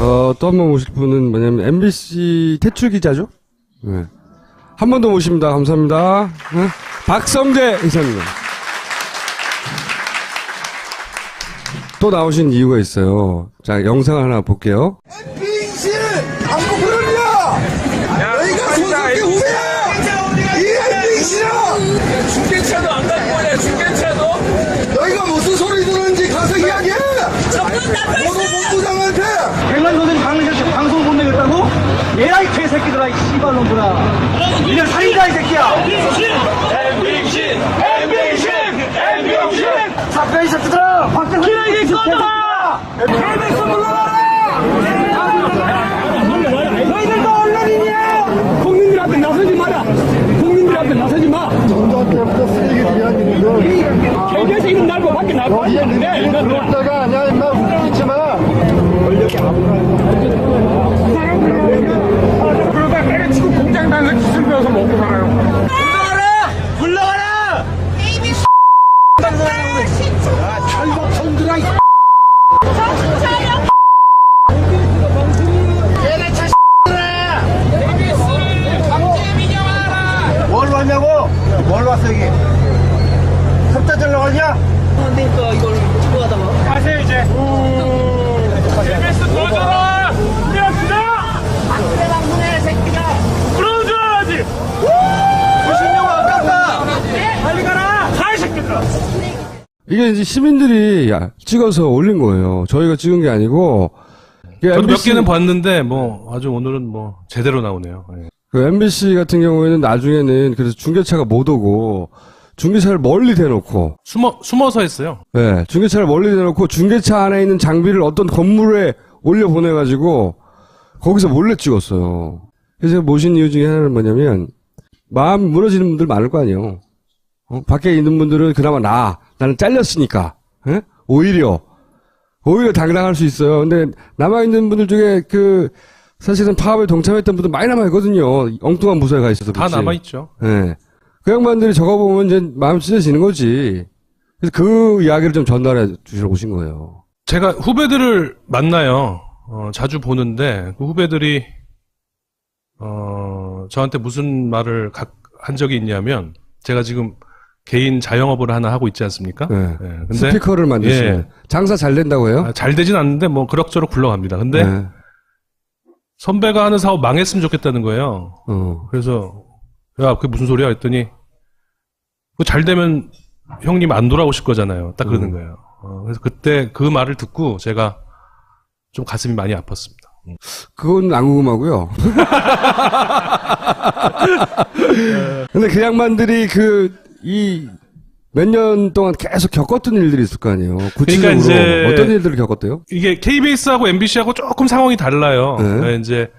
또 한 번 모실 분은 뭐냐면 MBC 퇴출 기자죠? 네. 한 번 더 모십니다. 감사합니다. 네. 박성재 이사님. 또 나오신 이유가 있어요. 자, 영상 하나 볼게요. MBC 안고 그러냐? 너희가 손석희 후배야! 이 MBC야! 중계차도 안 갖고 오냐, 중계차도? 너희가 무슨 소리 듣는지 가서 이야기해! 너도 본부장한테! 백만도들이 방송 못 내겠다고? 얘라 이 개새끼들아, 이 씨발놈들아. 니네 살인자 이 새끼야. MBC. 사페이 새끼들아, 박대훈이 꺼져라. KBS 불러라. 너희들도 언론인이야. 국민들 앞에 나서지 마라. 국민들 앞에 나서지 마. 정작 때부터 쓰레기들이 아니거든. KBS 이름 날고 밖에 나고 왔는데. 그러다가 아니야, 임마 웃기지 마. 권력이 그러다 때려치고 공장 다니는 기술 배워서 먹고 살아요. 불러가라! KBS 철복 손들아, 이 정신 차려. 얘네 경제 민영화하라. 뭘 왔냐고? 뭘 왔어 이게? 섭자 절로 가냐? 그러니까 이걸 찍고 가다가 가세요 이제. KBS 들어줘라! 뛰어주자! 박근혜 방송에 새끼가. 그러는 줄 알아야지! 90년 아깝다! 빨리 가라! 가이 새끼들아! 이게 이제 시민들이 찍어서 올린 거예요. 저희가 찍은 게 아니고. 저도 몇 MBC, 개는 봤는데 아주 오늘은 제대로 나오네요. 예. 그 MBC 같은 경우에는 나중에는 그래서 중계차가 못 오고 중계차를 멀리 대놓고 숨어서 했어요. 네, 중계차를 멀리 대놓고 중계차 안에 있는 장비를 어떤 건물에 올려 보내가지고 거기서 몰래 찍었어요. 그래서 모신 이유 중에 하나는 뭐냐면 마음 무너지는 분들 많을 거 아니에요. 밖에 있는 분들은 그나마 나는 잘렸으니까 오히려 당당할 수 있어요. 근데 남아있는 분들 중에 사실은 파업에 동참했던 분들 많이 남아있거든요. 엉뚱한 부서에 가 있어서. 다 남아있죠. 네. 그 양반들이 저거 보면 이제 마음 찢어지는 거지. 그래서 그 이야기를 좀 전달해 주시러 오신 거예요. 제가 후배들을 만나요. 자주 보는데 그 후배들이 저한테 무슨 말을 한 적이 있냐면 제가 지금 개인 자영업을 하나 하고 있지 않습니까? 네. 예, 근데 스피커를 만드시네. 예. 장사 잘 된다고 해요? 잘 되진 않는데 그럭저럭 굴러갑니다. 근데 네. 선배가 하는 사업 망했으면 좋겠다는 거예요. 그래서 야, 그게 무슨 소리야? 했더니 잘 되면 형님 안 돌아오실 거잖아요. 딱 그러는 거예요. 그래서 그때 그 말을 듣고 제가 좀 가슴이 많이 아팠습니다. 그건 안 궁금하고요. 근데 그 양반들이 몇 년 동안 계속 겪었던 일들이 있을 거 아니에요. 구체적으로 그러니까 이제 어떤 일들을 겪었대요? 이게 KBS하고 MBC하고 조금 상황이 달라요. 네. 이제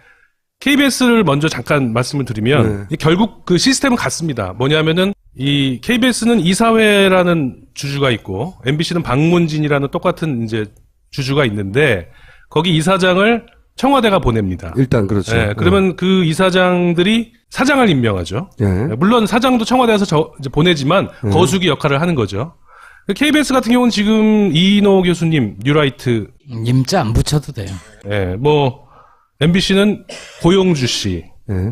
KBS를 먼저 잠깐 말씀을 드리면 결국 그 시스템은 같습니다. 뭐냐면은 이 KBS는 이사회라는 주주가 있고 MBC는 방문진이라는 똑같은 이제 주주가 있는데 거기 이사장을 청와대가 보냅니다. 일단 그렇죠. 네, 그러면 그 이사장들이 사장을 임명하죠. 물론 사장도 청와대에서 이제 보내지만 거수기 역할을 하는 거죠. KBS 같은 경우는 지금 이인호 교수님, 뉴라이트 임자 안 붙여도 돼요. MBC는 고용주 씨,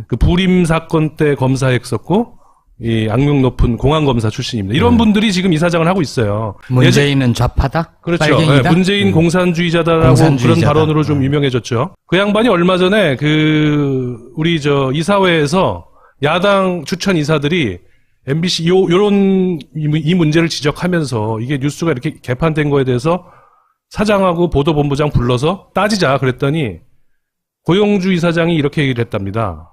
그 부림 사건 때 검사했었고 이 악명 높은 공안검사 출신입니다. 이런 분들이 지금 이사장을 하고 있어요. 문재인은 좌파다? 그렇죠. 빨갱이다? 문재인 공산주의자다라고 공산주의자다. 그런 발언으로 좀 유명해졌죠. 그 양반이 얼마 전에 우리 이사회에서 야당 추천 이사들이 MBC 요런 이 문제를 지적하면서 이게 뉴스가 이렇게 개판된 거에 대해서 사장하고 보도본부장 불러서 따지자 그랬더니 고용주 이사장이 이렇게 얘기를 했답니다.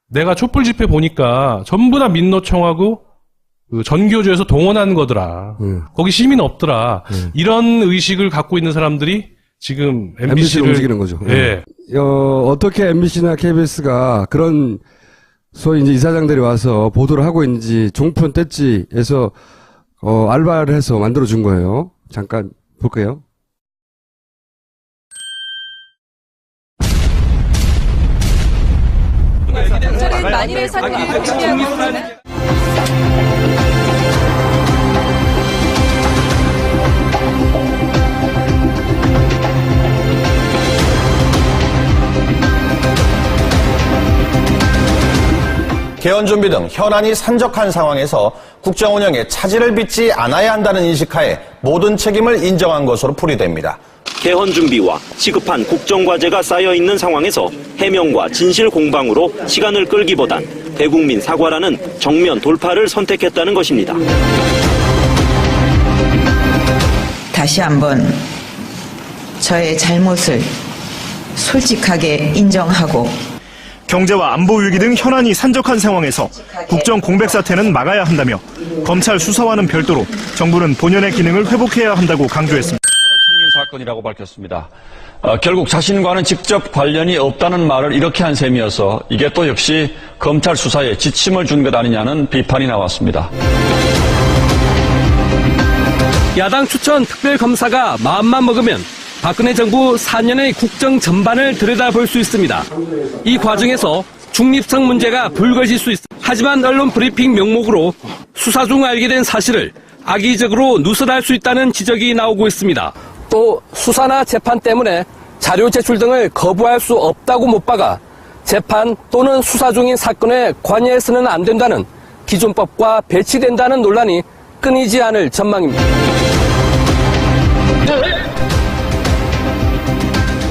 내가 촛불 집회 보니까 전부 다 민노총하고 그 전교조에서 동원한 거더라. 거기 시민 없더라. 이런 의식을 갖고 있는 사람들이 지금 MBC를 움직이는 거죠. 예. 어떻게 MBC나 KBS가 그런 소위 이제 이사장들이 와서 보도를 하고 있는지 종편 뗐지에서 알바를 해서 만들어 준 거예요. 잠깐 볼게요. 저는 만일의 사건이 준비하고 있습니다. 개헌 준비 등 현안이 산적한 상황에서 국정 운영에 차질을 빚지 않아야 한다는 인식하에 모든 책임을 인정한 것으로 풀이됩니다. 개헌 준비와 시급한 국정과제가 쌓여있는 상황에서 해명과 진실 공방으로 시간을 끌기보단 대국민 사과라는 정면 돌파를 선택했다는 것입니다. 다시 한번 저의 잘못을 솔직하게 인정하고 경제와 안보 위기 등 현안이 산적한 상황에서 국정 공백 사태는 막아야 한다며 검찰 수사와는 별도로 정부는 본연의 기능을 회복해야 한다고 강조했습니다. 사건이라고 밝혔습니다. 결국 자신과는 직접 관련이 없다는 말을 이렇게 한 셈이어서 이게 또 역시 검찰 수사에 지침을 준 것 아니냐는 비판이 나왔습니다. 야당 추천 특별검사가 마음만 먹으면 박근혜 정부 4년의 국정 전반을 들여다볼 수 있습니다. 이 과정에서 중립성 문제가 불거질 수 있습니다. 하지만 언론 브리핑 명목으로 수사 중 알게 된 사실을 악의적으로 누설할 수 있다는 지적이 나오고 있습니다. 또 수사나 재판 때문에 자료 제출 등을 거부할 수 없다고 못 박아 재판 또는 수사 중인 사건에 관여해서는 안 된다는 기존법과 배치된다는 논란이 끊이지 않을 전망입니다.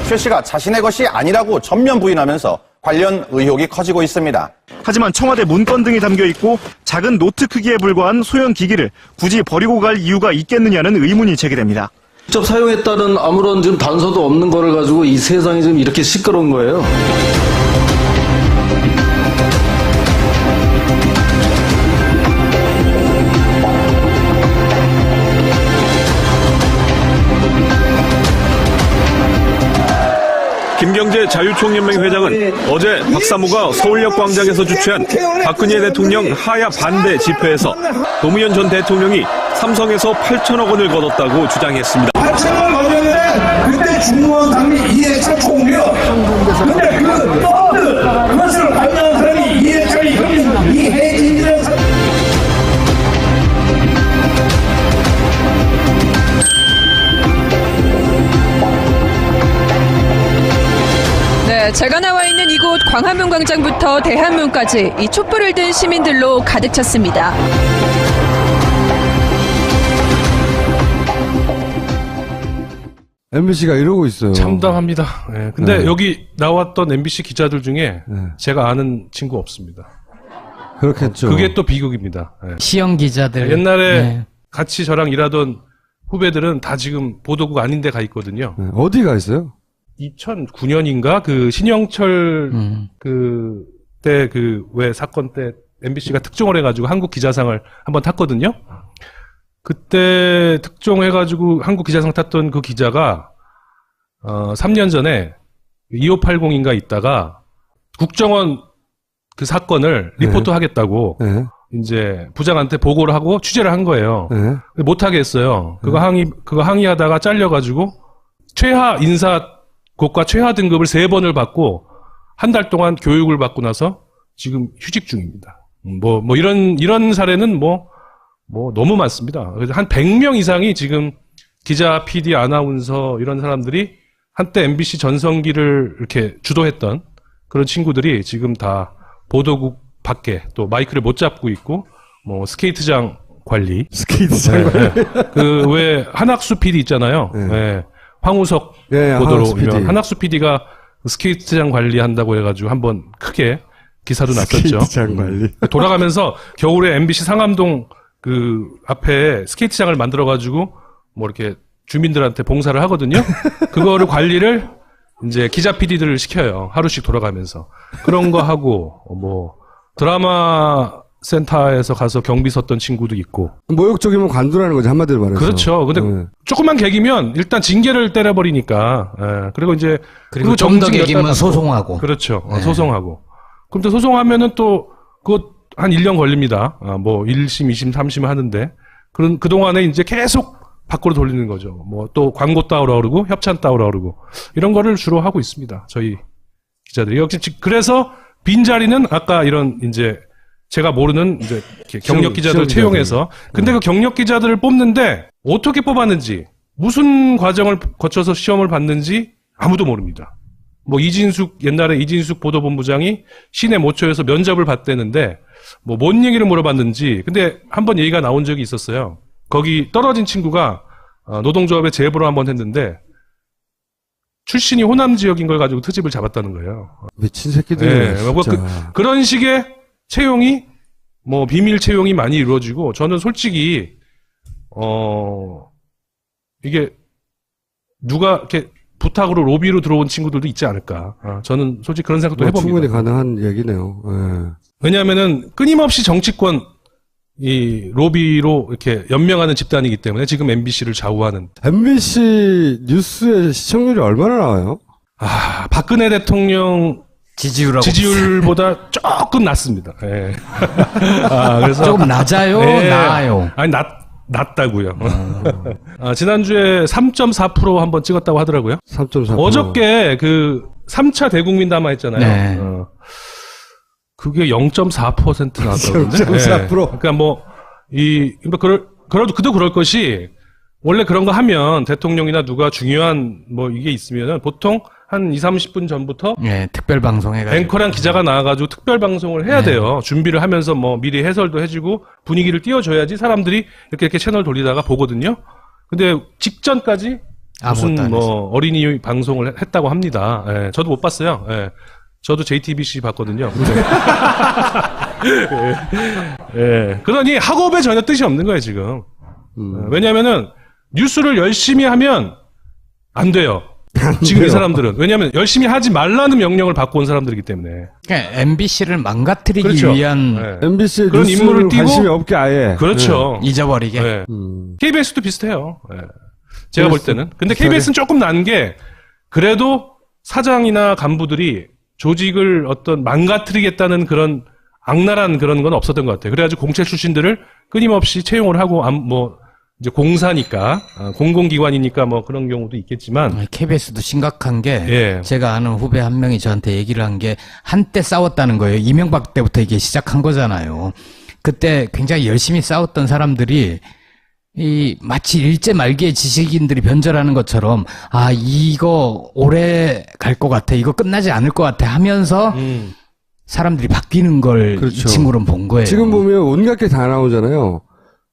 최 씨가 자신의 것이 아니라고 전면 부인하면서 관련 의혹이 커지고 있습니다. 하지만 청와대 문건 등이 담겨 있고 작은 노트 크기에 불과한 소형 기기를 굳이 버리고 갈 이유가 있겠느냐는 의문이 제기됩니다. 직접 사용했다는 아무런 지금 단서도 없는 거를 가지고 이 세상이 지금 이렇게 시끄러운 거예요. 김경재 자유총연맹 회장은 어제 박사모가 서울역 광장에서 주최한 박근혜 대통령 하야 반대 집회에서 노무현 전 대통령이 삼성에서 8천억 원을 거뒀다고 주장했습니다. 8천억을 거뒀는데 그때 중무원 당리 이해찬 총리요. 근데 그 펀드 그것을 관여한 사람이 이해찬이 형님 이해진이라는 사람. 네, 제가 나와 있는 이곳 광화문 광장부터 대한문까지 이 촛불을 든 시민들로 가득 찼습니다. MBC가 이러고 있어요. 참담합니다. 네, 근데 네. 여기 나왔던 MBC 기자들 중에 네. 제가 아는 친구 없습니다. 그렇겠죠. 그게 또 비극입니다. 네. 시형 기자들. 옛날에 네. 같이 저랑 일하던 후배들은 다 지금 보도국 아닌 데 가 있거든요. 네. 어디가 있어요? 2009년인가 그 신영철 그때 그 왜 사건 때 MBC가 특종을 해가지고 한국 기자상을 한번 탔거든요. 그때 특종해가지고 한국 기자상 탔던 그 기자가 3년 전에 2580인가 있다가 국정원 그 사건을 리포트 하겠다고 네. 이제 부장한테 보고를 하고 취재를 한 거예요. 네. 못하게 했어요. 그거 항의하다가 잘려가지고 최하 인사고과 최하 등급을 3번을 받고 한 달 동안 교육을 받고 나서 지금 휴직 중입니다. 뭐 이런 사례는 뭐 너무 많습니다. 그래서 한 100명 이상이 지금 기자, PD, 아나운서 이런 사람들이 한때 MBC 전성기를 이렇게 주도했던 그런 친구들이 지금 다 보도국 밖에 또 마이크를 못 잡고 있고 뭐 스케이트장 관리. 스케이트장 관리. 그 왜 한학수 PD 있잖아요. 네. 네. 황우석 네, 보도로 한학수 PD. 한학수 PD가 스케이트장 관리한다고 해가지고 한번 크게 기사도 났었죠. 스케이트장 관리. 돌아가면서 겨울에 MBC 상암동 그 앞에 스케이트장을 만들어가지고 뭐 이렇게 주민들한테 봉사를 하거든요. 그거를 관리를 이제 기자 PD들을 시켜요. 하루씩 돌아가면서 그런 거 하고 뭐 드라마 센터에서 가서 경비 섰던 친구도 있고. 모욕적이면 관두라는 거지 한마디로 말해서. 그렇죠. 근데 네. 조금만 개기면 일단 징계를 때려버리니까. 예. 그리고 이제 그리고 좀 더 개기면 소송하고. 그렇죠. 네. 소송하고. 그럼 또 소송하면은 또 그거 한 1년 걸립니다. 뭐 1심, 2심, 3심 하는데 그동안에 이제 계속 밖으로 돌리는 거죠. 뭐 또 광고 따오라 그러고 협찬 따오라 그러고 이런 거를 주로 하고 있습니다. 저희 기자들이. 역시 그래서 빈자리는 아까 이런 이제 제가 모르는 이제 경력 기자들 채용해서. 근데 그 경력 기자들을 뽑는데 어떻게 뽑았는지, 무슨 과정을 거쳐서 시험을 봤는지 아무도 모릅니다. 뭐 옛날에 이진숙 보도본부장이 시내 모처에서 면접을 봤대는데 뭐 뭔 얘기를 물어봤는지 근데 한번 얘기가 나온 적이 있었어요. 거기 떨어진 친구가 노동조합의 제보를 한번 했는데 출신이 호남 지역인 걸 가지고 트집을 잡았다는 거예요. 미친 새끼들. 네, 뭐 그런 식의 채용이 뭐 비밀 채용이 많이 이루어지고 저는 솔직히 이게 누가 이렇게 부탁으로 로비로 들어온 친구들도 있지 않을까. 저는 솔직히 그런 생각도 해봅니다. 충분히 가능한 얘기네요. 예. 왜냐하면은 끊임없이 정치권 이 로비로 이렇게 연명하는 집단이기 때문에 지금 MBC를 좌우하는. MBC 뉴스의 시청률이 얼마나 나와요? 박근혜 대통령 지지율보다 조금 낮습니다. 예. 그래서 조금 낮아요? 예. 나아요? 아니 낮다고요. 지난주에 3.4% 한번 찍었다고 하더라고요. 3.4%. 어저께 그 3차 대국민 담화 했잖아요. 네. 그게 0.4% 나왔다던데. 0.4%. 그러니까 그래도 그럴 것이 원래 그런 거 하면 대통령이나 누가 중요한 뭐 이게 있으면은 보통 한 20-30분 전부터 특별 방송해가지고 앵커랑 기자가 나와가지고 특별 방송을 해야 돼요. 준비를 하면서 뭐 미리 해설도 해주고 분위기를 띄워줘야지 사람들이 이렇게 채널 돌리다가 보거든요. 근데 직전까지 무슨 뭐 어린이 방송을 했다고 합니다. 예, 저도 못 봤어요. 예, 저도 JTBC 봤거든요. 예, 그러니 학업에 전혀 뜻이 없는 거예요 지금. 왜냐하면은 뉴스를 열심히 하면 안 돼요. 지금 이 사람들은. 왜냐하면 열심히 하지 말라는 명령을 받고 온 사람들이기 때문에. 그러니까 MBC를 망가뜨리기 그렇죠. 위한 MBC의 그런 인물을 띄고 관심이 없게 아예. 그렇죠. 잊어버리게. 네. KBS도 비슷해요. 네. 제가 볼 때는. 근데 KBS는 조금 난 게 그래도 사장이나 간부들이 조직을 어떤 망가뜨리겠다는 그런 악랄한 그런 건 없었던 것 같아요. 그래가지고 공채 출신들을 끊임없이 채용을 하고 뭐 이제 공사니까 공공기관이니까 뭐 그런 경우도 있겠지만 KBS도 심각한 게 제가 아는 후배 한 명이 저한테 얘기를 한 게 한때 싸웠다는 거예요. 이명박 때부터 이게 시작한 거잖아요. 그때 굉장히 열심히 싸웠던 사람들이 마치 일제 말기의 지식인들이 변절하는 것처럼 이거 오래 갈 것 같아, 이거 끝나지 않을 것 같아 하면서 사람들이 바뀌는 걸 이 친구는 본 거예요. 지금 보면 온갖 게 다 나오잖아요.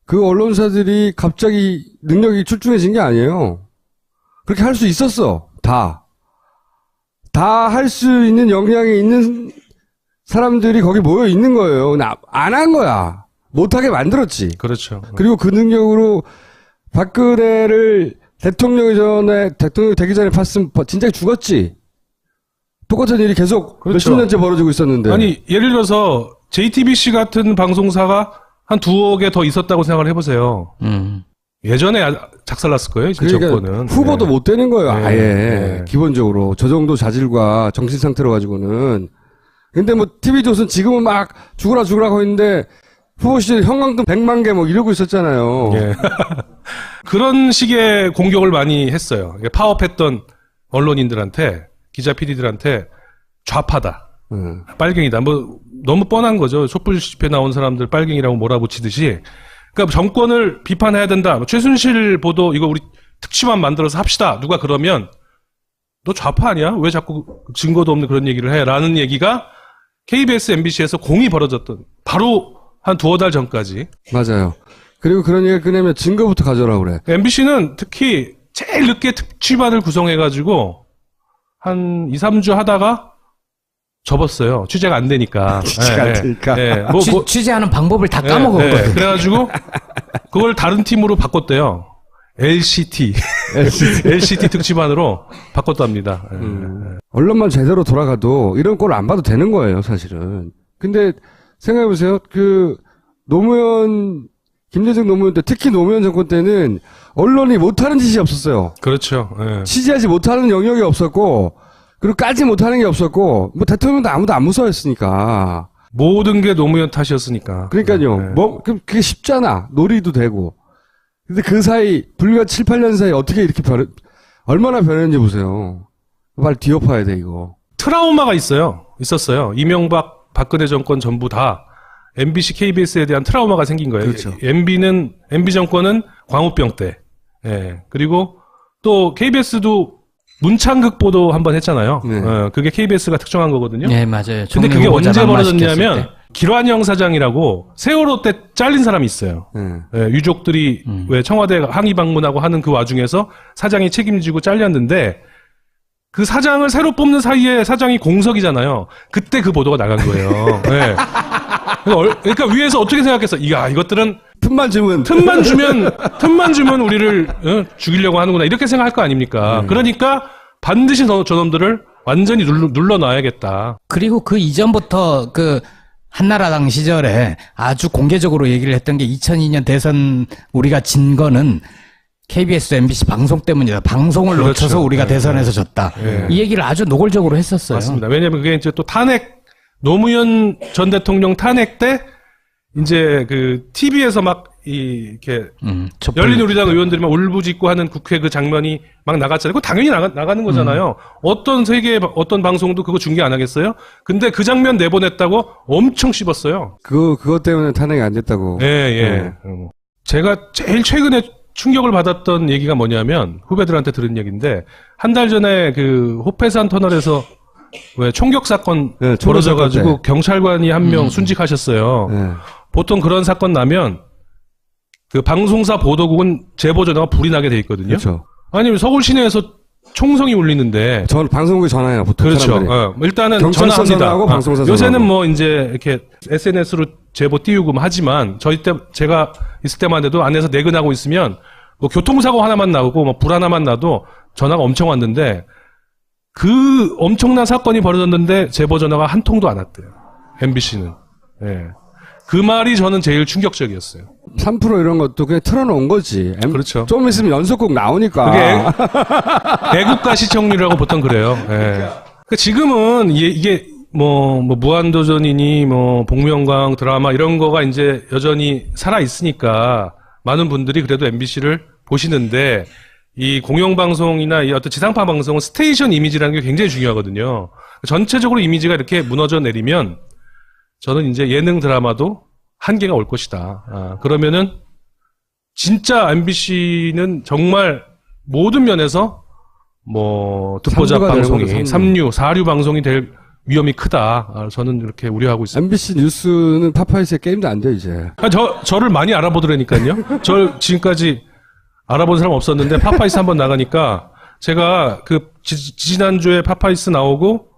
그 언론사들이 갑자기 능력이 출중해진 게 아니에요. 그렇게 할 수 있었어. 다 할 수 있는 역량이 있는 사람들이 거기 모여 있는 거예요. 안 한 거야. 못하게 만들었지. 그렇죠. 그리고 그 능력으로 박근혜를 대통령 되기 전에 봤으면 진짜 죽었지. 똑같은 일이 계속 몇십 년째 벌어지고 있었는데. 아니, 예를 들어서 JTBC 같은 방송사가 한 2억에 더 있었다고 생각을 해보세요. 예전에 작살났을 거예요, 그 정권은. 후보도 못 되는 거예요, 아예. 기본적으로. 저 정도 자질과 정신 상태로 가지고는. 근데 뭐, TV조선 지금은 막 죽으라 하고 있는데, 후보 시절 형광등 100만 개 뭐 이러고 있었잖아요. 예. 그런 식의 공격을 많이 했어요. 파업했던 언론인들한테, 기자 PD들한테 좌파다. 빨갱이다. 뭐 너무 뻔한 거죠. 촛불 집회 나온 사람들 빨갱이라고 몰아붙이듯이. 그러니까 정권을 비판해야 된다. 최순실 보도 이거 우리 특집만 만들어서 합시다. 누가 그러면 너 좌파 아니야? 왜 자꾸 증거도 없는 그런 얘기를 해? 라는 얘기가 KBS, MBC에서 공이 벌어졌던 바로 한 2-3달 전까지. 맞아요. 그리고 그런 얘기를 꺼내면 증거부터 가져오라고 그래. MBC는 특히 제일 늦게 특집안을 구성해가지고 한 2-3주 하다가 접었어요. 취재가 안 되니까. 취재가 안 되니까. 취재하는 방법을 다 까먹었거든. 그래가지고 그걸 다른 팀으로 바꿨대요. LCT 특집안으로 바꿨답니다. 언론만 제대로 돌아가도 이런 꼴을 안 봐도 되는 거예요, 사실은. 근데 생각해보세요. 김대중 노무현 때, 특히 노무현 정권 때는 언론이 못하는 짓이 없었어요. 그렇죠. 취재하지 못하는 영역이 없었고, 그리고 까지 못하는 게 없었고, 뭐 대통령도 아무도 안 무서워했으니까. 모든 게 노무현 탓이었으니까. 그러니까요. 그게 쉽잖아. 놀이도 되고. 근데 그 사이, 불과 7-8년 사이 어떻게 이렇게 얼마나 변했는지 보세요. 빨리 뒤엎어야 돼, 이거. 트라우마가 있었어요. 이명박, 박근혜 정권 전부 다 MBC, KBS에 대한 트라우마가 생긴 거예요. 그렇죠. MB 정권은 광우병 때. 그리고 또 KBS도 문창극 보도 한번 했잖아요. 그게 KBS가 특정한 거거든요. 네, 맞아요. 근데 그게 언제 벌어졌냐면 길환영 사장이라고 세월호 때 잘린 사람이 있어요. 예, 유족들이 왜 청와대 항의 방문하고 하는 그 와중에서 사장이 책임지고 잘렸는데 그 사장을 새로 뽑는 사이에 사장이 공석이잖아요. 그때 그 보도가 나간 거예요. 예. 그러니까 위에서 어떻게 생각했어? 야, 이것들은 틈만 주면 우리를 죽이려고 하는구나. 이렇게 생각할 거 아닙니까? 그러니까 반드시 저놈들을 완전히 눌러놔야겠다. 그리고 그 이전부터 그 한나라당 시절에 아주 공개적으로 얘기를 했던 게 2002년 대선 우리가 진 거는 KBS, MBC 방송 때문이다. 방송을 그렇죠. 놓쳐서 우리가 대선에서 졌다. 이 얘기를 아주 노골적으로 했었어요. 맞습니다. 왜냐하면 그게 이제 또 노무현 전 대통령 탄핵 때 이제 그 TV에서 막 이렇게 열린우리당 의원들이 막 울부짖고 하는 국회 그 장면이 막 나갔잖아요. 그거 당연히 나가는 거잖아요. 어떤 세계 어떤 방송도 그거 중계 안 하겠어요? 근데 그 장면 내보냈다고 엄청 씹었어요. 그것 때문에 탄핵이 안 됐다고. 예. 제가 제일 최근에 충격을 받았던 얘기가 뭐냐면 후배들한테 들은 얘기인데 한 달 전에 그 호패산 터널에서 왜 총격 사건 벌어져가지고 경찰관이 한 명 순직하셨어요. 보통 그런 사건 나면 그 방송사 보도국은 제보 전화가 불이 나게 돼 있거든요. 그렇죠. 아니면 서울 시내에서 총성이 울리는데 방송국에 전화해요. 보통 그렇죠. 일단은 전화합니다. 전화하고 방송사 요새는 전화하고. 뭐 이제 이렇게 SNS로 제보 띄우고 하지만 저희 때 제가 있을 때만 해도 안에서 내근하고 있으면 뭐 교통사고 하나만 나오고 뭐 불 하나만 나도 전화가 엄청 왔는데 그 엄청난 사건이 벌어졌는데 제보 전화가 한 통도 안 왔대요. MBC는. 예. 그 말이 저는 제일 충격적이었어요. 3% 이런 것도 그냥 틀어놓은 거지. 그렇죠. 좀 있으면 연속곡 나오니까. 그게 애국가 시청률이라고 보통 그래요. 예. 그 지금은 이게 뭐 무한도전이니 뭐 복면가왕 드라마 이런 거가 이제 여전히 살아 있으니까 많은 분들이 그래도 MBC를 보시는데 이 공영방송이나 이 어떤 지상파 방송은 스테이션 이미지라는 게 굉장히 중요하거든요. 전체적으로 이미지가 이렇게 무너져 내리면 저는 이제 예능 드라마도 한계가 올 것이다. 그러면은 진짜 MBC는 정말 모든 면에서 뭐 듣보잡 방송이 3류, 4류 방송이 될 위험이 크다. 저는 이렇게 우려하고 있습니다. MBC 뉴스는 파파이스의 게임도 안 돼, 이제. 저를 많이 알아보더라니까요. 저 지금까지 알아본 사람 없었는데 파파이스 한번 나가니까 제가 그 지난주에 파파이스 나오고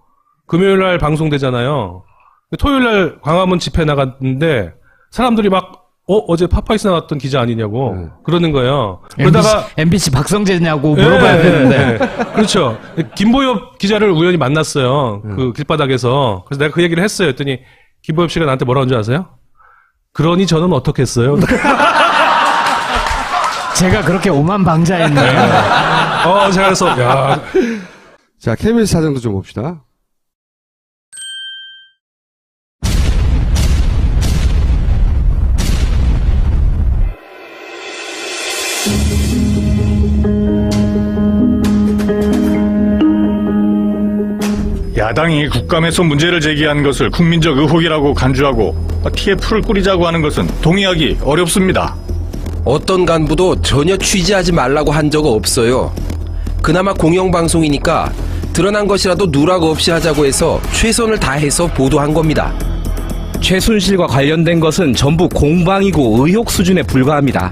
금요일 날 방송되잖아요. 토요일 날 광화문 집회 나갔는데 사람들이 막 어제 파파이스 나왔던 기자 아니냐고 그러는 거예요. 그러다가 MBC 박성재냐고 물어봐야 되는데. 그렇죠. 김보엽 기자를 우연히 만났어요. 그 길바닥에서. 그래서 내가 그 얘기를 했어요. 했더니 김보엽 씨가 나한테 뭐라고 한 줄 아세요? 그러니 저는 어떻게 했어요? 제가 그렇게 오만방자했네요. 제가 그래서 야. 자, KBS 사정도 좀 봅시다. 야당이 국감에서 문제를 제기한 것을 국민적 의혹이라고 간주하고 TF를 꾸리자고 하는 것은 동의하기 어렵습니다. 어떤 간부도 전혀 취재하지 말라고 한 적 없어요. 그나마 공영방송이니까 드러난 것이라도 누락 없이 하자고 해서 최선을 다해서 보도한 겁니다. 최순실과 관련된 것은 전부 공방이고 의혹 수준에 불과합니다.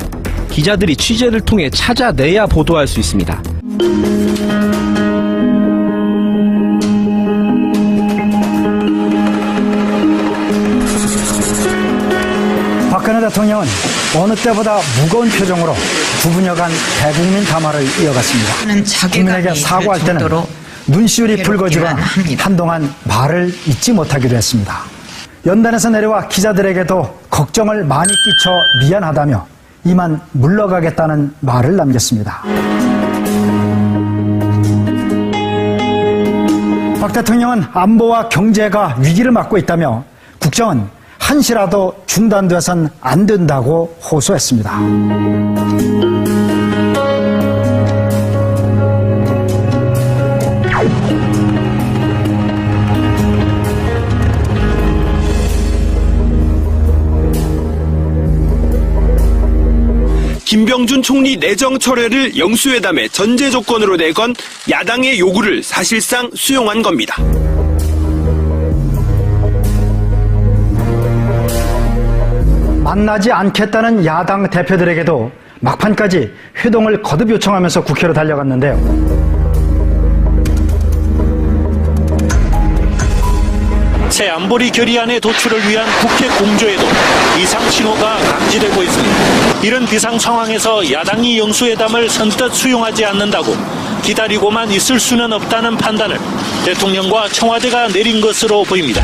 기자들이 취재를 통해 찾아내야 보도할 수 있습니다. 박근혜 대통령은 어느 때보다 무거운 표정으로 9분여간 대국민 담화를 이어갔습니다. 국민에게 사과할 때는 눈시울이 붉어지거나 한동안 말을 잇지 못하기도 했습니다. 연단에서 내려와 기자들에게도 걱정을 많이 끼쳐 미안하다며 이만 물러가겠다는 말을 남겼습니다. 박 대통령은 안보와 경제가 위기를 맞고 있다며 국정은 한시라도 중단돼선 안 된다고 호소했습니다. 김병준 총리 내정 철회를 영수회담의 전제 조건으로 내건 야당의 요구를 사실상 수용한 겁니다. 만나지 않겠다는 야당 대표들에게도 막판까지 회동을 거듭 요청하면서 국회로 달려갔는데요. 새 안보리 결의안의 도출을 위한 국회 공조에도 비상 신호가 감지되고 있습니다. 이런 비상 상황에서 야당이 영수회담을 선뜻 수용하지 않는다고 기다리고만 있을 수는 없다는 판단을 대통령과 청와대가 내린 것으로 보입니다.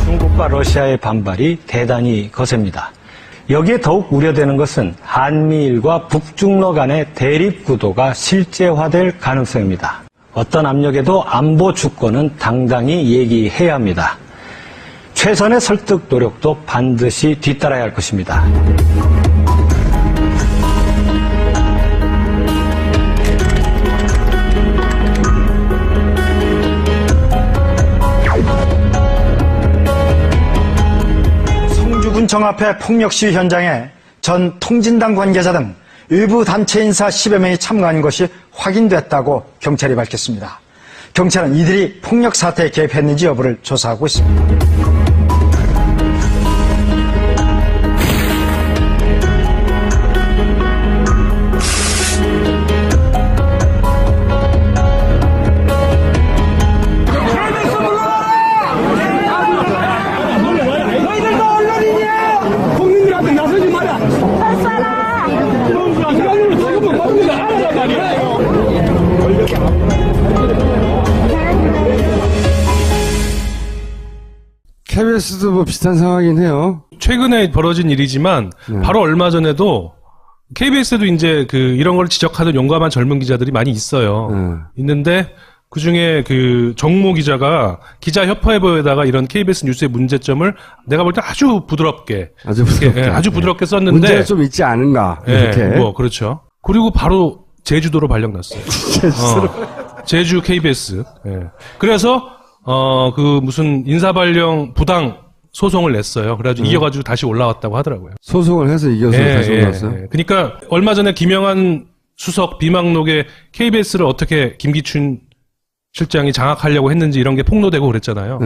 중국과 러시아의 반발이 대단히 거셉니다. 여기에 더욱 우려되는 것은 한미일과 북중러 간의 대립 구도가 실제화될 가능성입니다. 어떤 압력에도 안보 주권은 당당히 얘기해야 합니다. 최선의 설득 노력도 반드시 뒤따라야 할 것입니다. 군청 앞의 폭력 시위 현장에 전 통진당 관계자 등 일부 단체 인사 10여 명이 참가한 것이 확인됐다고 경찰이 밝혔습니다. 경찰은 이들이 폭력 사태에 개입했는지 여부를 조사하고 있습니다. KBS도 뭐 비슷한 상황이긴 해요. 최근에 벌어진 일이지만 바로 얼마 전에도 KBS도 이제 그 이런 걸 지적하는 용감한 젊은 기자들이 많이 있어요. 있는데 그 중에 그 정모 기자가 기자협회에다가 이런 KBS 뉴스의 문제점을 내가 볼 때 아주 부드럽게 아주 부드럽게 썼는데 문제가 좀 있지 않은가 이렇게. 뭐 그렇죠. 그리고 바로 제주도로 발령났어요. 제주 KBS. 그래서 그 무슨 인사발령 부당 소송을 냈어요. 그래가지고 이겨가지고 다시 올라왔다고 하더라고요. 소송을 해서 이겨서 다시 올라왔어요? 그러니까 얼마 전에 김영한 수석 비망록에 KBS를 어떻게 김기춘 실장이 장악하려고 했는지 이런 게 폭로되고 그랬잖아요.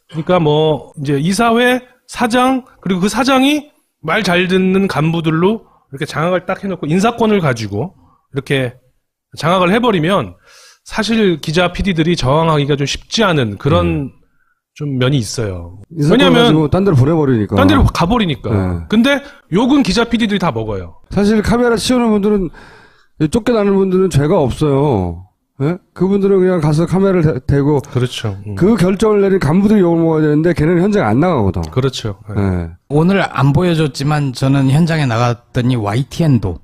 그러니까 뭐 이제 이사회 사장 그리고 그 사장이 말 잘 듣는 간부들로 이렇게 장악을 딱 해놓고 인사권을 가지고 이렇게 장악을 해버리면 사실 기자 PD들이 저항하기가 좀 쉽지 않은 그런 좀 면이 있어요. 왜냐면 딴 데로 보내버리니까. 딴 데로 가버리니까. 근데 욕은 기자 PD들이 다 먹어요. 사실 카메라 치우는 분들은 쫓겨나는 분들은 죄가 없어요. 예? 그분들은 그냥 가서 카메라를 대고 그렇죠. 그 결정을 내린 간부들이 욕을 먹어야 되는데 걔네는 현장에 안 나가거든. 그렇죠. 예. 오늘 안 보여줬지만 저는 현장에 나갔더니 YTN도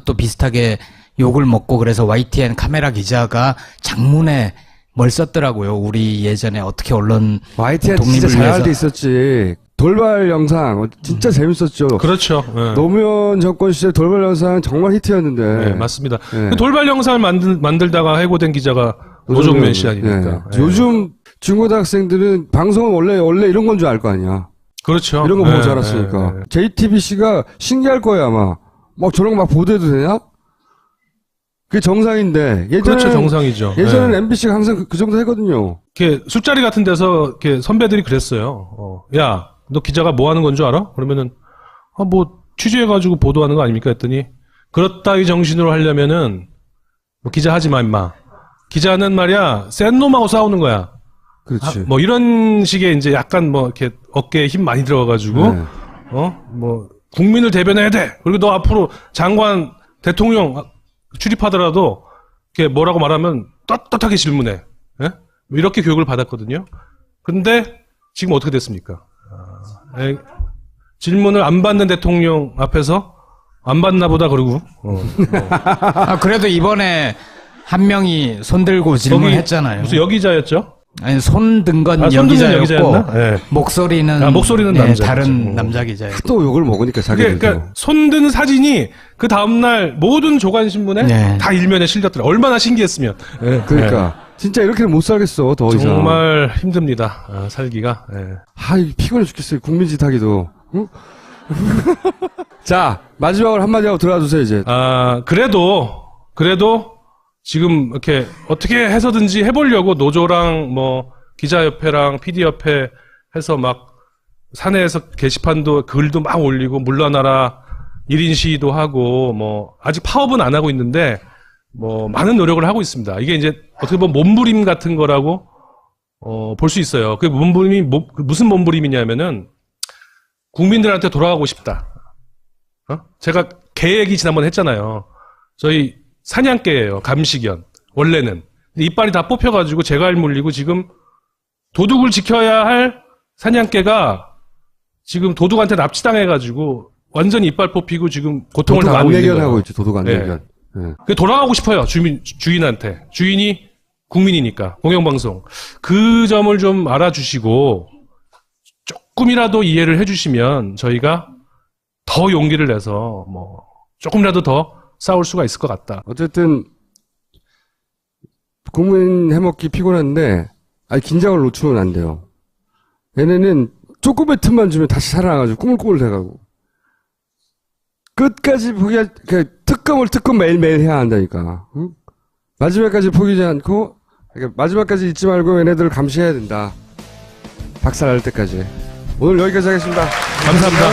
또 비슷하게 욕을 먹고 그래서 YTN 카메라 기자가 장문에 뭘 썼더라고요. 우리 예전에 어떻게 언론 YTN 독립을 진짜 위해서. 잘할 때 있었지. 돌발 영상 진짜 재밌었죠. 그렇죠. 노무현 정권 시절 돌발 영상 정말 히트였는데. 네, 맞습니다. 그 돌발 영상을 만들다가 해고된 기자가 노종면 씨 아닙니까? 요즘 중고등학생들은 방송은 원래 이런 건 줄 알 거 아니야. 그렇죠. 이런 거 보고 자랐으니까. JTBC가 신기할 거예요 아마. 막 저런 거 막 보도해도 되냐? 그게 정상인데 예전에 그렇죠, 정상이죠. 예전에는 MBC가 항상 그 정도 했거든요. 이렇게 술자리 같은 데서 이렇게 선배들이 그랬어요. 야, 너 기자가 뭐 하는 건 줄 알아? 그러면은 뭐 취재해가지고 보도하는 거 아닙니까? 했더니 그렇다 이 정신으로 하려면은 뭐 기자 하지 마 임마. 기자는 말이야 센 놈하고 싸우는 거야. 그렇지. 뭐 이런 식의 이제 약간 뭐 이렇게 어깨에 힘 많이 들어가가지고 뭐 국민을 대변해야 돼. 그리고 너 앞으로 장관 대통령 출입하더라도 이렇게 뭐라고 말하면 떳떳하게 질문해. 예? 이렇게 교육을 받았거든요. 근데 지금 어떻게 됐습니까? 질문을 안 받는 대통령 앞에서 안 받나 보다 그러고. 그래도 이번에 한 명이 손들고 질문했잖아요. 무슨 여기자였죠? 아니 손든 건 여기자였고 목소리는 남자 다른 남자 기자예요. 또 욕을 먹으니까 자기들도. 그러니까 손든 사진이 그 다음날 모든 조간 신문에 다 일면에 실렸더라. 얼마나 신기했으면. 그러니까 진짜 이렇게는 못 살겠어 더 이상. 정말 힘듭니다. 살기가. 피곤해 죽겠어요. 국민짓 하기도. 응? 자, 마지막으로 한마디 하고 들어가 주세요, 이제. 그래도 지금 이렇게 어떻게 해서든지 해보려고 노조랑 뭐 기자협회랑 PD협회 해서 막 사내에서 게시판도 글도 막 올리고 물러나라 1인 시위도 하고 뭐 아직 파업은 안 하고 있는데 뭐 많은 노력을 하고 있습니다. 이게 이제 어떻게 보면 몸부림 같은 거라고 볼 수 있어요. 그 몸부림이 무슨 몸부림이냐면은 국민들한테 돌아가고 싶다. 제가 계획이 지난번에 했잖아요. 저희 사냥개예요. 감식연. 원래는. 이빨이 다 뽑혀가지고 제갈 물리고 지금 도둑을 지켜야 할 사냥개가 지금 도둑한테 납치당해가지고 완전히 이빨 뽑히고 지금 고통을 도둑 당하고 있는 거예요. 안내견하고 있지, 도둑 안내견. 네. 그 돌아가고 싶어요. 주인한테. 주인이 국민이니까. 공영방송. 그 점을 좀 알아주시고 조금이라도 이해를 해주시면 저희가 더 용기를 내서 뭐 조금이라도 더 싸울 수가 있을 것 같다. 어쨌든 국민 해먹기 피곤한데 긴장을 놓치면 안 돼요. 얘네는 조금의 틈만 주면 다시 살아나가지고 꾸물꾸물 돼가고 끝까지 특검 매일매일 해야 한다니까. 응? 마지막까지 포기하지 않고 마지막까지 잊지 말고 얘네들을 감시해야 된다. 박살날 때까지. 오늘 여기까지 하겠습니다. 감사합니다.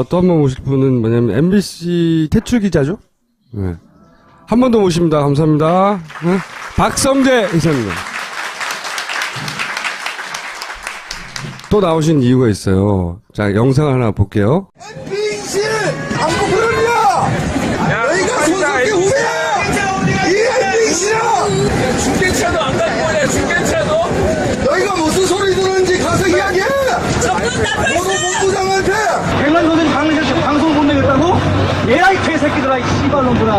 또 한 번 모실 분은 뭐냐면 MBC 퇴출 기자죠? 네. 한 번 더 모십니다. 감사합니다. 네. 박성재 이사님. 또 나오신 이유가 있어요. 자, 영상 하나 볼게요. MBC 안고 그러냐? 너희가 손석희 후배야! 이 MBC야! 중계차도 안 갖고 오냐, 중계차도? 너희가 무슨 소리 들었는지 가서 이야기해! 보도본부장한테! 백만 선생님 방송 못 내겠다고? 얘야 이 개새끼들아 이 씨발놈들아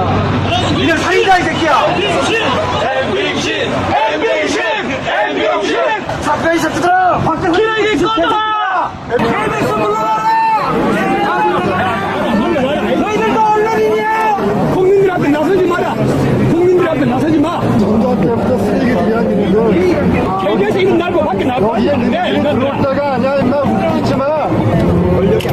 니네 살인자 이 새끼야 MBC 사건 이 새끼들아 박대훈 이 새끼들아 KBS 물러나라 너희들도 언론인이야 국민들 앞에 나서지 마라 국민들 앞에 나서지 마 전두환 쓰레기 이야기는 거 KBS 이름 날고 밖에 나가고 있는데 그러다가 아니야 임마 웃기지 마 권력이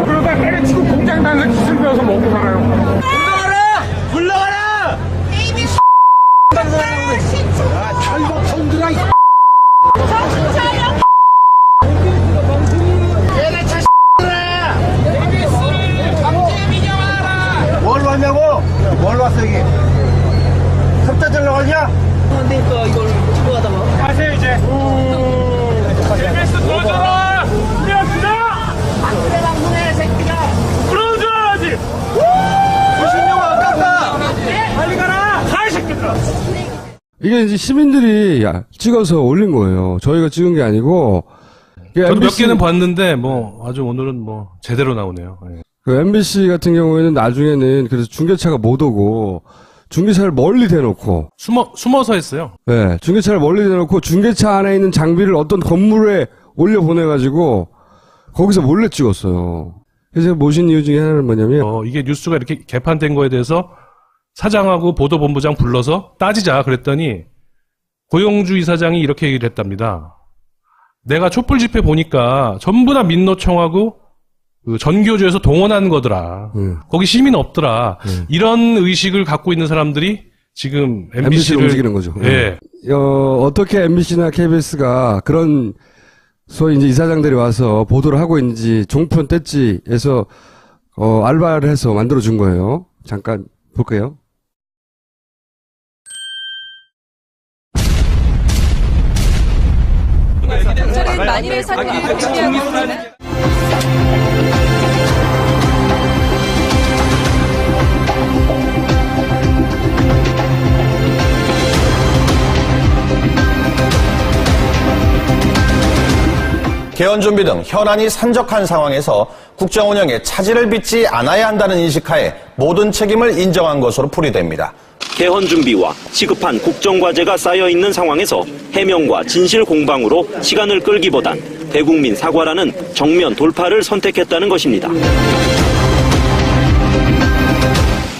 그러다 때려치고 공장 다니는 기술 배워서 먹고 살아요. 물러가라! 물러가라! KBS 탈북 손들아 정신 차려 얘네 자식들아 KBS를 강제 민영하라 뭘 왔냐고? 뭘 왔어 이게? 섭자들러 가냐? 그러니까 이걸 찍고 하다가 가세요 이제 KBS 들어줘라! 그런 줄 알았지? 90년 아깝다! 빨리 가라! 가, 이 새끼들아! 이게 이제 시민들이 찍어서 올린 거예요. 저희가 찍은 게 아니고. 저도 몇 개는 봤는데, 아주 오늘은 제대로 나오네요. 네. 그 MBC 같은 경우에는 나중에는 그래서 중계차가 못 오고, 중계차를 멀리 대놓고. 숨어서 했어요. 네, 중계차를 멀리 대놓고 중계차 안에 있는 장비를 어떤 건물에 올려 보내가지고, 거기서 몰래 찍었어요. 그래서 모신 이유 중에 하나는 뭐냐면 이게 뉴스가 이렇게 개판된 거에 대해서 사장하고 보도본부장 불러서 따지자 그랬더니 고용주 이사장이 이렇게 얘기를 했답니다. 내가 촛불 집회 보니까 전부 다 민노총하고 그 전교조에서 동원한 거더라. 거기 시민 없더라. 이런 의식을 갖고 있는 사람들이 지금 MBC를 움직이는 거죠. 예. 어떻게 MBC나 KBS가 그런 소위 이제 이사장들이 와서 보도를 하고 있는지 종편 뗐지에서 알바를 해서 만들어 준 거예요. 잠깐 볼게요. 경찰은 만일의 사건을 준비하고 있습니다. 개헌 준비 등 현안이 산적한 상황에서 국정 운영에 차질을 빚지 않아야 한다는 인식하에 모든 책임을 인정한 것으로 풀이됩니다. 개헌 준비와 시급한 국정과제가 쌓여있는 상황에서 해명과 진실 공방으로 시간을 끌기보단 대국민 사과라는 정면 돌파를 선택했다는 것입니다.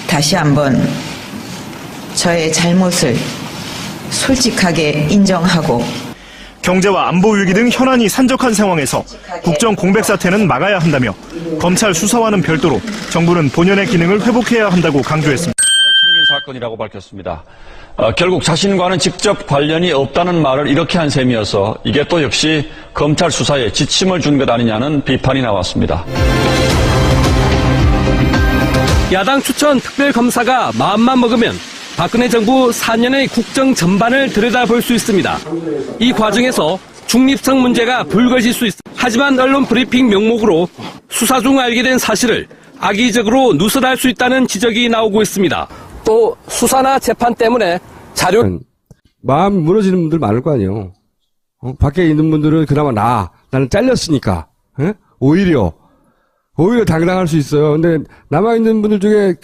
다시 한번 저의 잘못을 솔직하게 인정하고 경제와 안보 위기 등 현안이 산적한 상황에서 국정 공백 사태는 막아야 한다며 검찰 수사와는 별도로 정부는 본연의 기능을 회복해야 한다고 강조했습니다. 사건이라고 밝혔습니다. 결국 자신과는 직접 관련이 없다는 말을 이렇게 한 셈이어서 이게 또 역시 검찰 수사에 지침을 준 것 아니냐는 비판이 나왔습니다. 야당 추천 특별검사가 마음만 먹으면 박근혜 정부 4년의 국정 전반을 들여다볼 수 있습니다. 이 과정에서 중립성 문제가 불거질 수 있습니다. 하지만 언론 브리핑 명목으로 수사 중 알게 된 사실을 악의적으로 누설할 수 있다는 지적이 나오고 있습니다. 또 수사나 재판 때문에 자료 마음 무너지는 분들 많을 거 아니에요. 밖에 있는 분들은 그나마 나는 잘렸으니까 오히려 당당할 수 있어요. 근데 남아 있는 분들 중에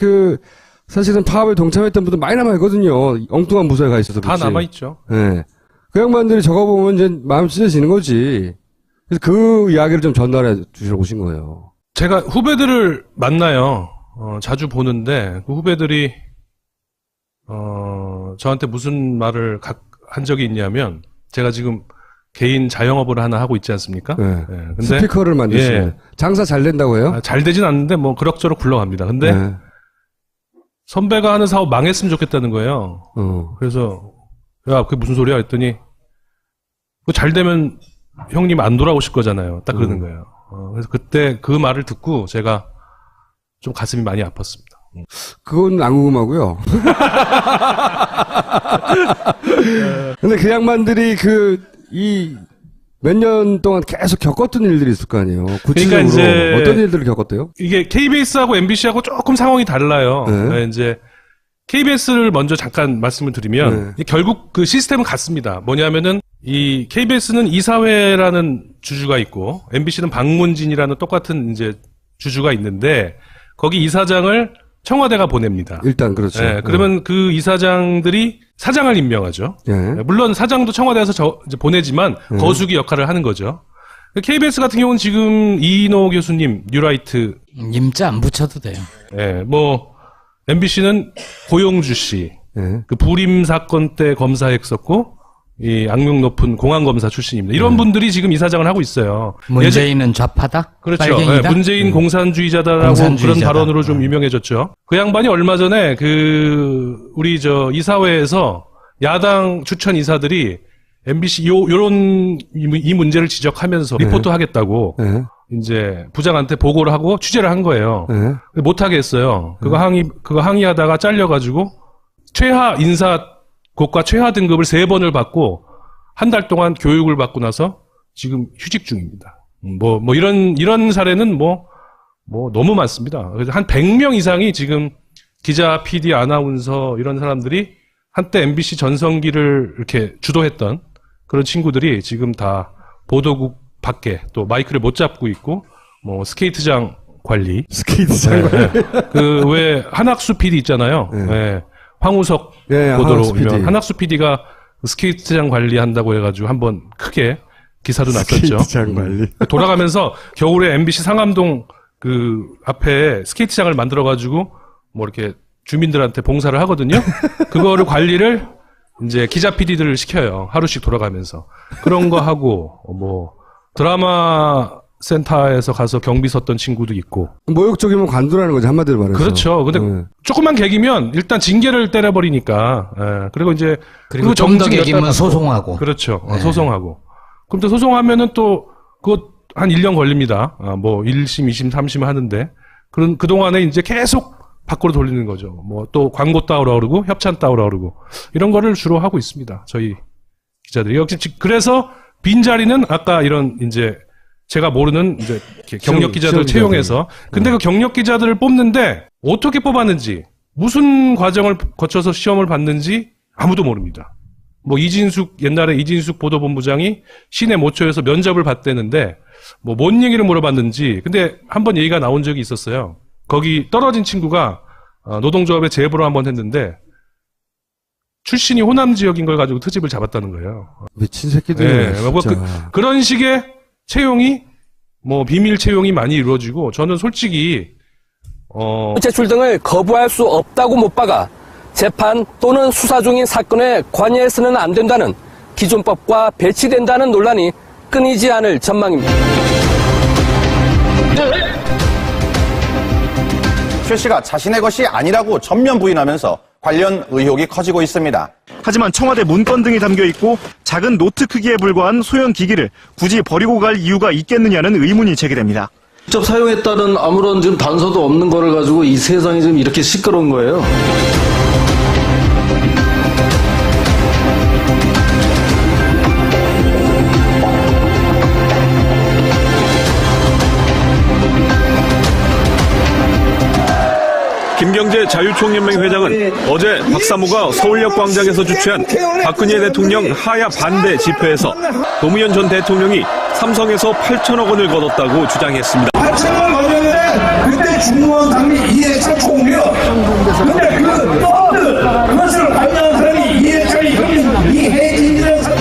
사실은 파업에 동참했던 분들 많이 남아 있거든요. 엉뚱한 부서에 가 있어서 다 남아 있죠. 네. 그 양반들이 적어보면 이제 마음 찢어지는 거지. 그래서 그 이야기를 좀 전달해 주시러 오신 거예요. 제가 후배들을 만나요. 자주 보는데 그 후배들이 저한테 무슨 말을 한 적이 있냐면 제가 지금 개인 자영업을 하나 하고 있지 않습니까? 네. 네. 근데 스피커를 만드시면 장사 잘 된다고 해요? 잘 되진 않는데 뭐 그럭저럭 굴러갑니다. 근데 네. 선배가 하는 사업 망했으면 좋겠다는 거예요. 그래서 야, 그게 무슨 소리야 했더니 그거 잘 되면 형님 안 돌아오실 거잖아요. 딱 그러는 거예요. 그래서 그때 그 말을 듣고 제가 좀 가슴이 많이 아팠습니다. 그건 안 궁금하고요. 근데 그 양반들이 몇 년 동안 계속 겪었던 일들이 있을 거 아니에요. 구체적으로 그러니까 이제 어떤 일들을 겪었대요? 이게 KBS하고 MBC하고 조금 상황이 달라요. 네, 이제 KBS를 먼저 잠깐 말씀을 드리면 결국 그 시스템은 같습니다. 뭐냐면은 이 KBS는 이사회라는 주주가 있고 MBC는 방문진이라는 똑같은 이제 주주가 있는데 거기 이사장을 청와대가 보냅니다. 일단 그렇죠. 네, 그러면 그 이사장들이 사장을 임명하죠. 물론 사장도 청와대에서 이제 보내지만 거수기 역할을 하는 거죠. KBS 같은 경우는 지금 이인호 교수님, 뉴라이트 임자 안 붙여도 돼요. 네, 뭐 MBC는 고용주 씨, 그 불임 사건 때 검사했었고 이 악명 높은 공안검사 출신입니다. 이런 분들이 지금 이사장을 하고 있어요. 문재인은 좌파다? 그렇죠. 빨갱이다? 네, 문재인 공산주의자다라고 그런 발언으로 좀 유명해졌죠. 그 양반이 얼마 전에 우리 이사회에서 야당 추천 이사들이 MBC 이 문제를 지적하면서 리포트 하겠다고 이제 부장한테 보고를 하고 취재를 한 거예요. 못 하게 했어요. 그거 항의하다가 잘려가지고 최하 인사고과 최하 등급을 3번을 받고 한 달 동안 교육을 받고 나서 지금 휴직 중입니다. 이런 사례는 너무 많습니다. 그래서 한 100명 이상이 지금 기자, PD, 아나운서 이런 사람들이 한때 MBC 전성기를 이렇게 주도했던 그런 친구들이 지금 다 보도국 밖에 또 마이크를 못 잡고 있고 스케이트장 관리. 왜 한학수 PD 있잖아요. 네. 황우석 보도로 유명한 한학수 PD가 스케이트장 관리한다고 해가지고 한번 크게 기사도 났었죠. 스케이트장 관리. 돌아가면서 겨울에 MBC 상암동 앞에 스케이트장을 만들어가지고 이렇게 주민들한테 봉사를 하거든요. 그거를 관리를 이제 기자 PD들을 시켜요. 하루씩 돌아가면서. 그런 거 하고 드라마 센터에서 가서 경비 섰던 친구도 있고. 모욕적이면 관두라는 거지, 한마디로 말해서. 그렇죠. 근데 조금만 개기면 일단 징계를 때려버리니까. 그리고 이제 그리고 좀 더 개기면 소송하고. 그렇죠. 소송하고. 그럼 또 소송하면은 또 그거 한 1년 걸립니다. 1심, 2심, 3심 하는데 그동안에 이제 계속 밖으로 돌리는 거죠. 또 광고 따오라 그러고 협찬 따오라 그러고 이런 거를 주로 하고 있습니다. 저희 기자들이. 역시 그래서 빈자리는 아까 이런 이제 제가 모르는 이제 경력 기자들 채용해서 근데 그 경력 기자들을 뽑는데 어떻게 뽑았는지 무슨 과정을 거쳐서 시험을 봤는지 아무도 모릅니다. 옛날에 이진숙 보도본부장이 시내 모처에서 면접을 봤대는데 뭔 얘기를 물어봤는지 근데 한번 얘기가 나온 적이 있었어요. 거기 떨어진 친구가 노동조합에 제보를 한번 했는데 출신이 호남 지역인 걸 가지고 트집을 잡았다는 거예요. 미친 새끼들. 그런 식의 채용이 뭐 비밀 채용이 많이 이루어지고 저는 솔직히 제출 등을 거부할 수 없다고 못 박아 재판 또는 수사 중인 사건에 관여해서는 안 된다는 기존법과 배치된다는 논란이 끊이지 않을 전망입니다. 최 씨가 자신의 것이 아니라고 전면 부인하면서 관련 의혹이 커지고 있습니다. 하지만 청와대 문건 등이 담겨 있고 작은 노트 크기에 불과한 소형 기기를 굳이 버리고 갈 이유가 있겠느냐는 의문이 제기됩니다. 직접 사용했다는 아무런 지금 단서도 없는 거를 가지고 이 세상이 지금 이렇게 시끄러운 거예요. 김경재 자유총연맹 회장은 어제 박사모가 서울역 광장에서 주최한 박근혜 대통령 하야 반대 집회에서 노무현 전 대통령이 삼성에서 8천억 원을 거뒀다고 주장했습니다. 8천만 원이면 그때 중무원 당리 이해찬 총리요. 근데 그 펀드 그것을 관여한 사람이 이해찬이 형님 이해진이라는 사람.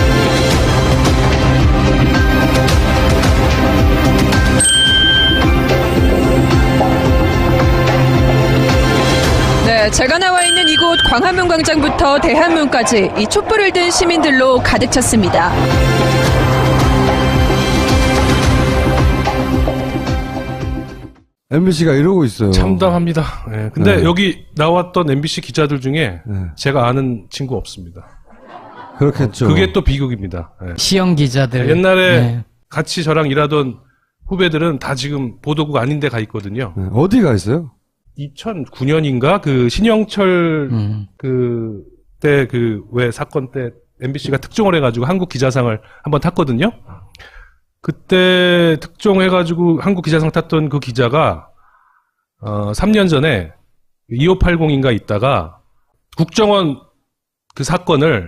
네, 제가 나와 있는 이곳 광화문 광장부터 대한문까지 이 촛불을 든 시민들로 가득 찼습니다. MBC가 이러고 있어요. 참담합니다. 네, 근데 네. 여기 나왔던 MBC 기자들 중에 제가 아는 친구 없습니다. 그렇겠죠. 그게 또 비극입니다. 네. 시형 기자들. 옛날에 네. 같이 저랑 일하던 후배들은 다 지금 보도국 아닌 데 가 있거든요. 네. 어디 가 있어요? 2009년인가 그 신영철 그때 그 왜 사건 때 MBC가 특종을 해가지고 한국 기자상을 한번 탔거든요. 그때 특종해가지고 한국 기자상 탔던 그 기자가 3년 전에 2580인가 있다가 국정원 그 사건을